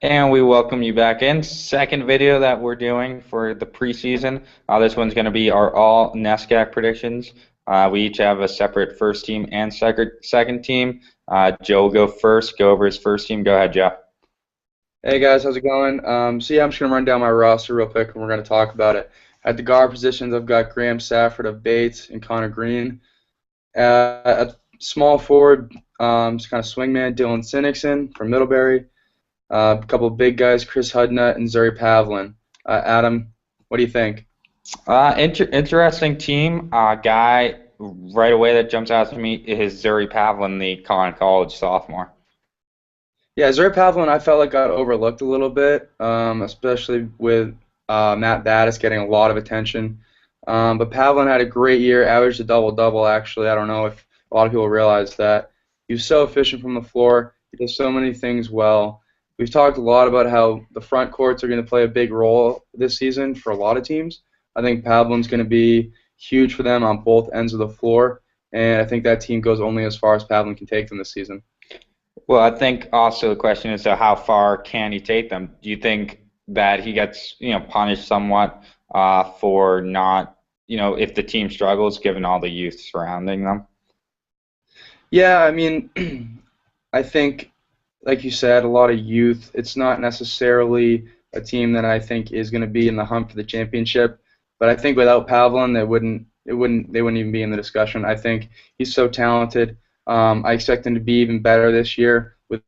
And we welcome you back in. Second video that we're doing for the preseason. This one's going to be our all-NESCAC predictions. We each have a separate first team and second team. Joe will go first. Go over his first team. Go ahead, Joe. Hey guys, how's it going? So I'm just gonna run down my roster real quick, and we're gonna talk about it. At the guard positions, I've got Graham Safford of Bates and Connor Green. At small forward, just kind of swingman, Dylan Sinnixon from Middlebury. A couple of big guys, Chris Hudnut and Zuri Pavlin. Adam, what do you think? Interesting team. Guy right away that jumps out to me is Zuri Pavlin, the college sophomore. Yeah, Zuri Pavlin, I felt like got overlooked a little bit, especially with Matt Battis getting a lot of attention. But Pavlin had a great year, averaged a double-double, actually. I don't know if a lot of people realize that. He was so efficient from the floor. He does so many things well. We've talked a lot about how the front courts are going to play a big role this season for a lot of teams. I think Pavlin's going to be huge for them on both ends of the floor, and I think that team goes only as far as Pavlin can take them this season. Well, I think also the question is, how far can he take them? Do you think that he gets, punished somewhat for not, if the team struggles, given all the youth surrounding them? Yeah, I mean, I think, like you said, a lot of youth. It's not necessarily a team that I think is going to be in the hunt for the championship. But I think without Pavlin, they wouldn't even be in the discussion. I think he's so talented. I expect him to be even better this year. With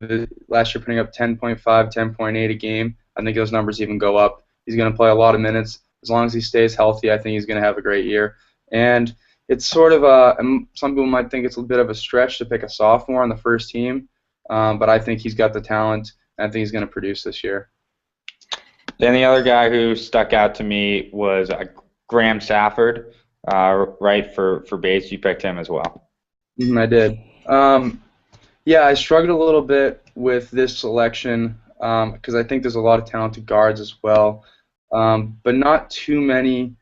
last year putting up 10.5, 10.8 a game, I think those numbers even go up. He's going to play a lot of minutes. As long as he stays healthy, I think he's going to have a great year. And it's sort of some people might think it's a bit of a stretch to pick a sophomore on the first team, but I think he's got the talent, and I think he's going to produce this year. Then the other guy who stuck out to me was Graham Safford, right, for base. You picked him as well. I did. Yeah, I struggled a little bit with this selection because I think there's a lot of talented guards as well, but not too many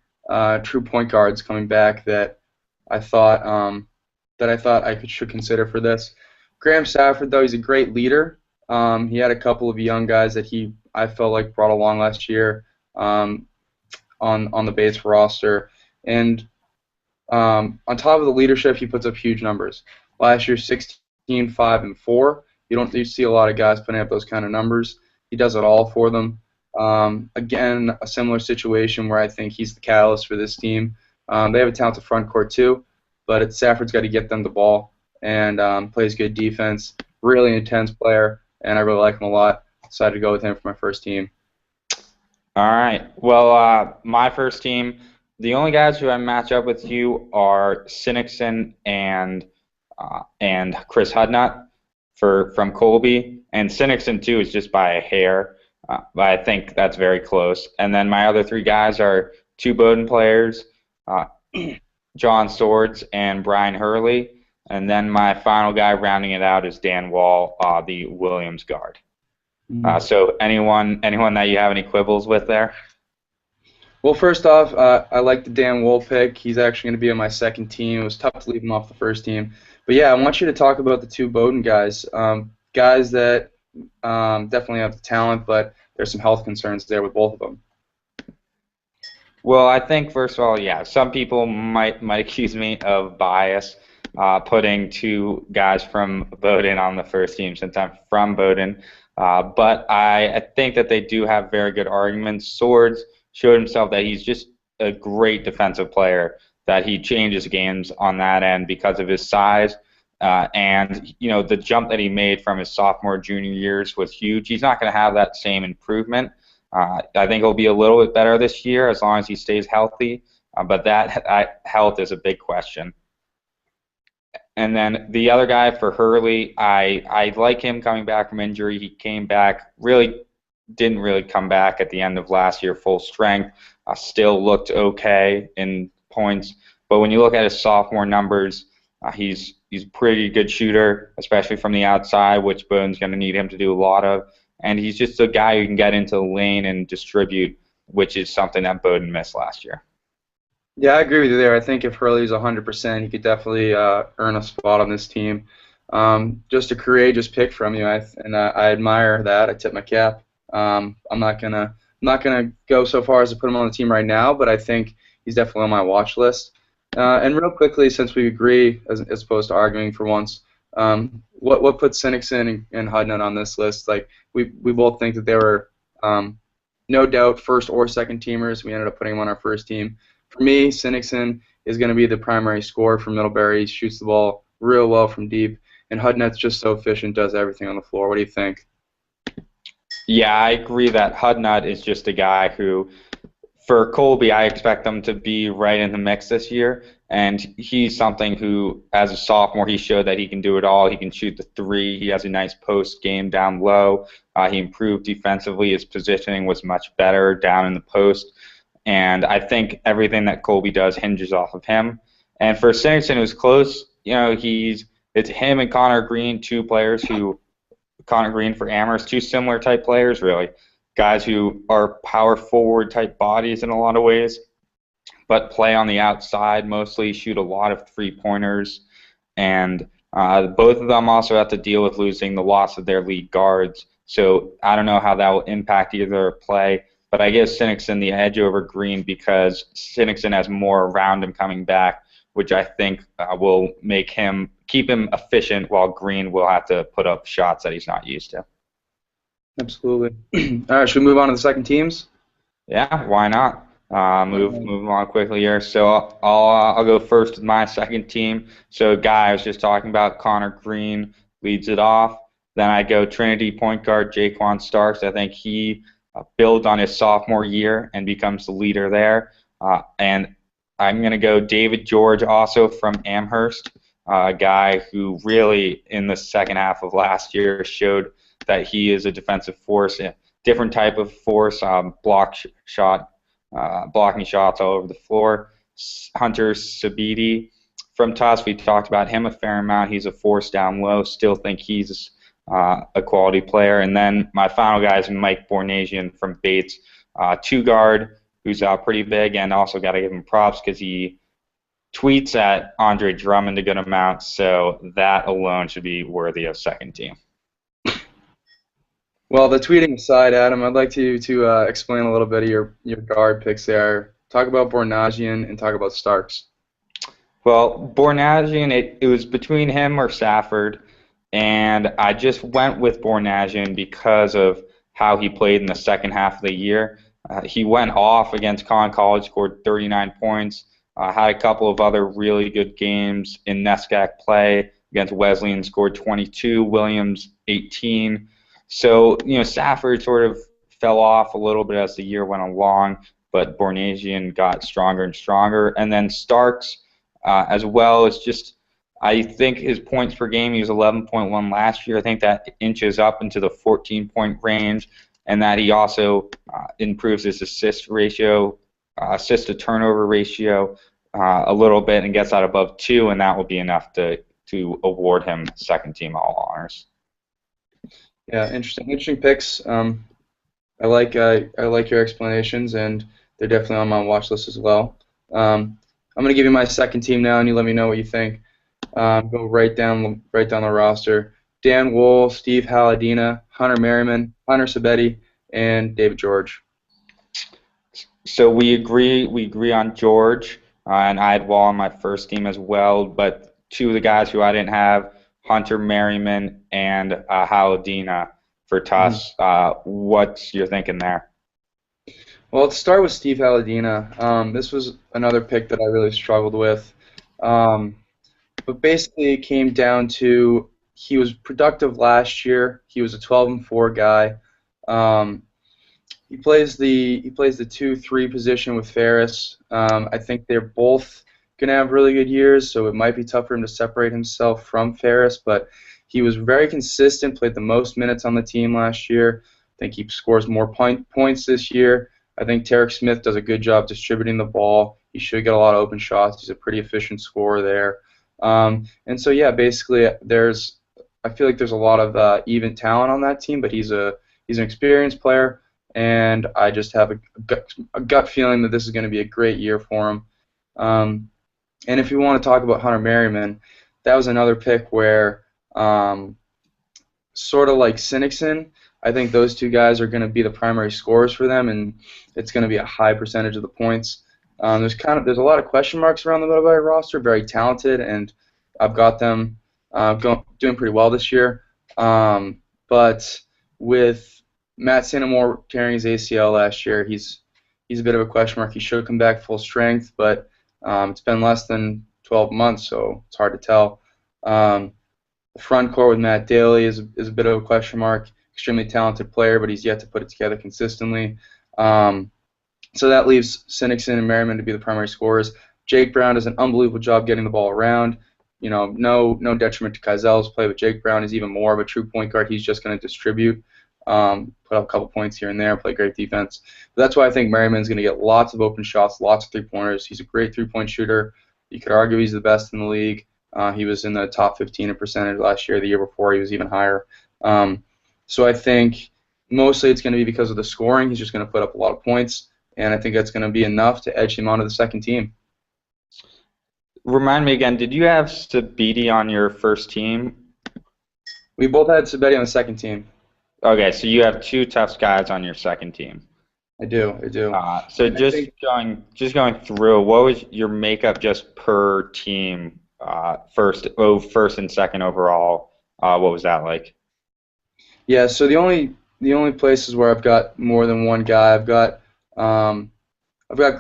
true point guards coming back that I thought should consider for this. Graham Safford, though, he's a great leader. He had a couple of young guys that I felt like brought along last year on the base roster, and on top of the leadership, he puts up huge numbers. Last year, 16, 5, and 4. You see a lot of guys putting up those kind of numbers. He does it all for them. Again, a similar situation where I think he's the catalyst for this team. They have a talented front court too, but Safford's got to get them the ball and plays good defense. Really intense player, and I really like him a lot. Decided to go with him for my first team. All right. Well, my first team, the only guys who I match up with you are Sinnixon and Chris Hudnut from Colby, and Sinnixon too is just by a hair, but I think that's very close. And then my other three guys are two Bowdoin players, uh, John Swords and Brian Hurley, and then my final guy rounding it out is Dan Wall, the Williams guard. So anyone that you have any quibbles with there? Well, first off, I like the Dan Wool pick. He's actually going to be on my second team. It was tough to leave him off the first team. But yeah, I want you to talk about the two Bowdoin guys. Guys that definitely have the talent, but there's some health concerns there with both of them. Well, I think first of all, yeah, some people might accuse me of bias, putting two guys from Bowdoin on the first team since I'm from Bowdoin. But I think that they do have very good arguments. Swords showed himself that he's just a great defensive player, that he changes games on that end because of his size. And the jump that he made from his sophomore, junior years was huge. He's not going to have that same improvement. I think he'll be a little bit better this year as long as he stays healthy. But that health is a big question. And then the other guy for Hurley, I like him coming back from injury. He came back, didn't really come back at the end of last year full strength. Still looked okay in points. But when you look at his sophomore numbers, he's a pretty good shooter, especially from the outside, which Bowdoin's going to need him to do a lot of. And he's just a guy who can get into the lane and distribute, which is something that Bowdoin missed last year. Yeah, I agree with you there. I think if Hurley's 100%, he could definitely earn a spot on this team. Just a courageous pick from you, and I admire that. I tip my cap. I'm not gonna go so far as to put him on the team right now, but I think he's definitely on my watch list. And real quickly, since we agree as opposed to arguing for once, what puts Sinnickson and Hudnut on this list? Like we both think that they were no doubt first or second teamers. We ended up putting him on our first team. For me, Sinnickson is going to be the primary scorer for Middlebury. He shoots the ball real well from deep, and Hudnut's just so efficient, does everything on the floor. What do you think? Yeah, I agree that Hudnut is just a guy who, for Colby, I expect them to be right in the mix this year. And he's something who, as a sophomore, he showed that he can do it all. He can shoot the three. He has a nice post game down low. He improved defensively. His positioning was much better down in the post. And I think everything that Colby does hinges off of him. And for Sinnerson, it was close. It's him and Connor Green, two players who Connor Green for Amherst, two similar type players, really. Guys who are power forward type bodies in a lot of ways, but play on the outside mostly, shoot a lot of three-pointers. And both of them also have to deal with losing the loss of their lead guards. So I don't know how that will impact either their play, but I give Sinnickson the edge over Green because Sinnickson has more around him coming back, which I think will keep him efficient, while Green will have to put up shots that he's not used to. Absolutely. All right, should we move on to the second teams? Yeah, why not? Move along quickly here. So I'll go first with my second team. So guy I was just talking about, Connor Green leads it off. Then I go Trinity point guard Jaquan Starks. I think he builds on his sophomore year and becomes the leader there. And I'm going to go David George, also from Amherst, a guy who really in the second half of last year showed that he is a defensive force, a different type of force, blocking shots all over the floor. Hunter Sabidi from Tusk, we talked about him a fair amount. He's a force down low. Still think he's a quality player. And then my final guy is Mike Bornasian from Bates, two guard, who's pretty big, and also got to give him props because he tweets at Andre Drummond a good amount, so that alone should be worthy of second team. Well, the tweeting aside, Adam, I'd like you to explain a little bit of your guard picks there. Talk about Bornasian and talk about Starks. Well, Bornasian, it was between him or Safford, and I just went with Bornasian because of how he played in the second half of the year. He went off against Conn College, scored 39 points, had a couple of other really good games in NESCAC play against Wesleyan, scored 22, Williams 18. So, Safford sort of fell off a little bit as the year went along, but Bornasian got stronger and stronger. And then Starks, as well, is just, I think his points per game, he was 11.1 last year. I think that inches up into the 14-point range, and that he also improves his assist to turnover ratio a little bit and gets that above 2, and that will be enough to award him second team all honors. Yeah, interesting picks. I like your explanations, and they're definitely on my watch list as well. I'm going to give you my second team now, and you let me know what you think. Go right down the roster. Dan Wool, Steve Halladina, Hunter Merriman, Hunter Sabetti, and David George. So we agree on George, and I had Wall on my first team as well, but two of the guys who I didn't have, Hunter Merriman and Halladina for Tusk. What's your thinking there? Well, let's start with Steve Halladina. This was another pick that I really struggled with. But basically it came down to he was productive last year. He was a 12-4 guy. He plays the 2-3 position with Ferris. I think they're both going to have really good years, so it might be tough for him to separate himself from Ferris, but he was very consistent, played the most minutes on the team last year. I think he scores more points this year. I think Tarek Smith does a good job distributing the ball. He should get a lot of open shots. He's a pretty efficient scorer there. And so, yeah, basically I feel like there's a lot of even talent on that team, but he's an experienced player, and I just have a gut feeling that this is going to be a great year for him. And if you want to talk about Hunter Merriman, that was another pick where sort of like Sinixon. I think those two guys are going to be the primary scorers for them, and it's going to be a high percentage of the points. There's a lot of question marks around the middle of our roster. Very talented, and I've got them doing pretty well this year. But with Matt Santamore tearing his ACL last year, he's a bit of a question mark. He should come back full strength, but it's been less than 12 months, so it's hard to tell. The front court with Matt Daly is a bit of a question mark. Extremely talented player, but he's yet to put it together consistently. So that leaves Sinixon and Merriman to be the primary scorers. Jake Brown does an unbelievable job getting the ball around. You know, no detriment to Keisel's play, but Jake Brown is even more of a true point guard. He's just going to distribute, put up a couple points here and there, play great defense. But that's why I think Merriman's going to get lots of open shots, lots of three-pointers. He's a great three-point shooter. You could argue he's the best in the league. He was in the top 15 in percentage last year. The year before, he was even higher. So I think mostly it's going to be because of the scoring. He's just going to put up a lot of points, and I think that's going to be enough to edge him onto the second team. Remind me again, did you have Sabidi on your first team? We both had Sabedi on the second team. Okay, so you have two tough guys on your second team. I do. So going through, what was your makeup just per team? First and second overall. What was that like? Yeah, so the only places where I've got more than one guy, I've got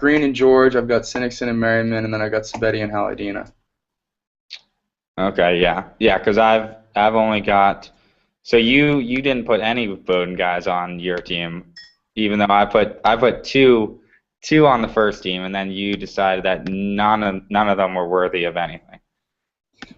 Green and George, I've got Sinixon and Merriman, and then I've got Sabedi and Haladina. Okay, yeah, because I've only got. So you didn't put any Bowdoin guys on your team, even though I put two on the first team, and then you decided that none of them were worthy of anything.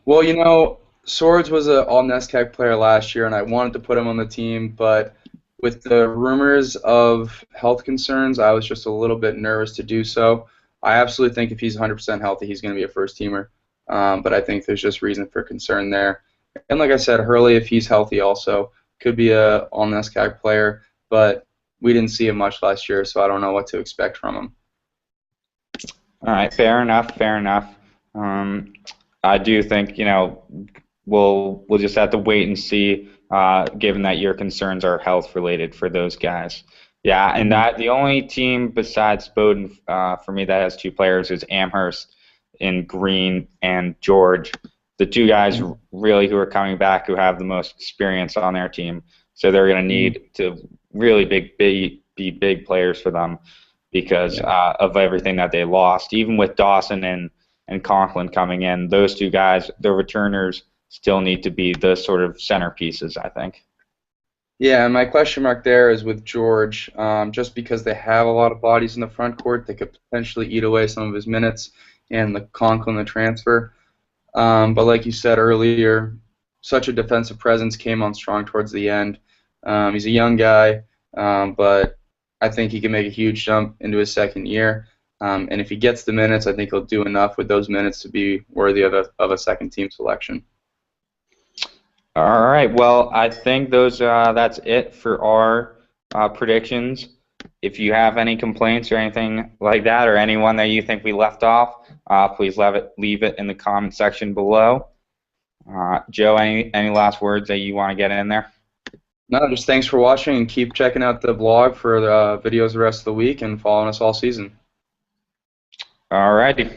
Well, you know, Swords was an All-NESCAC player last year, and I wanted to put him on the team, but with the rumors of health concerns, I was just a little bit nervous to do so. I absolutely think if he's 100% healthy, he's going to be a first-teamer, but I think there's just reason for concern there. And like I said, Hurley, if he's healthy also, could be a All-NESCAC player, but we didn't see him much last year, so I don't know what to expect from him. All right, fair enough. I do think, we'll just have to wait and see, given that your concerns are health related for those guys. Yeah, and the only team besides Bowdoin for me that has two players is Amherst in Green and George, the two guys really who are coming back who have the most experience on their team. So they're going to need to really be big players for them because of everything that they lost. Even with Dawson and Conklin coming in, those two guys, the returners, still need to be the sort of centerpieces, I think. Yeah, and my question mark there is with George, just because they have a lot of bodies in the front court, they could potentially eat away some of his minutes and the Conklin, the transfer. But like you said earlier, such a defensive presence, came on strong towards the end. He's a young guy, but I think he can make a huge jump into his second year. And if he gets the minutes, I think he'll do enough with those minutes to be worthy of a second team selection. All right. Well, I think that's it for our predictions. If you have any complaints or anything like that, or anyone that you think we left off, please leave it in the comment section below. Joe, any last words that you want to get in there? No, just thanks for watching, and keep checking out the blog for the videos the rest of the week and following us all season. All righty.